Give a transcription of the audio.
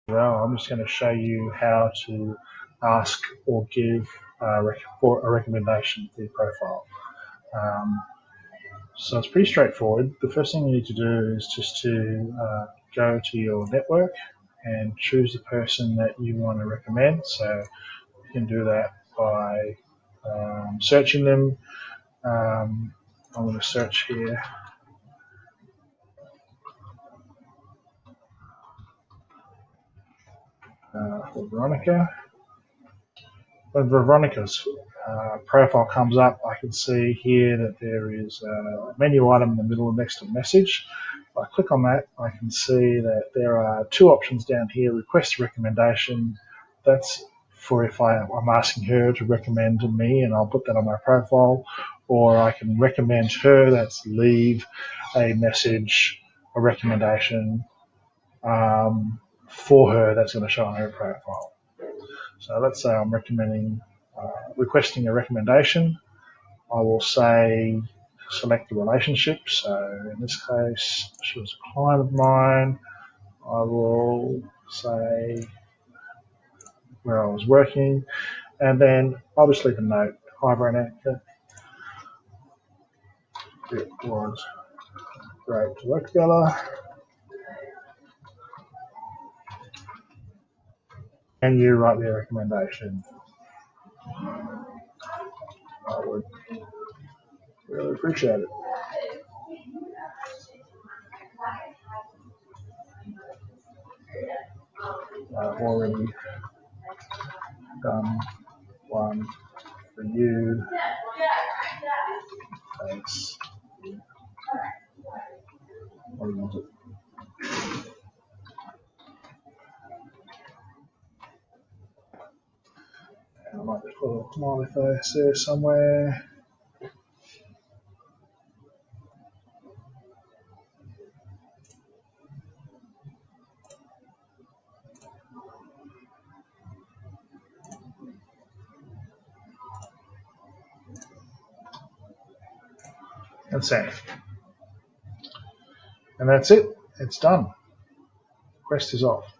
Well, I'm just going to show you how to ask or give for a recommendation for your profile. So it's pretty straightforward. The first thing you need to do is just to go to your network and choose the person that you want to recommend. So you can do that by searching them. I'm going to search here for Veronica. When Veronica's profile comes up, I can see here that there is a menu item in the middle next to message. If I click on that, I can see that there are two options down here: request a recommendation. That's for if I'm asking her to recommend me, and I'll put that on my profile. Or I can recommend her. That's leave a message, a recommendation for her. That's going to show on her profile. So let's say I'm requesting a recommendation. I will say select the relationship. So in this case, she was a client of mine. I will say where I was working, and then I'll just leave a note. Hi, Veronica. It was great to work together. And you write me a recommendation. I would really appreciate it. I've already done one for you. Thanks. I might just put a smiley face there somewhere. And save. And that's it. It's done. Quest is off.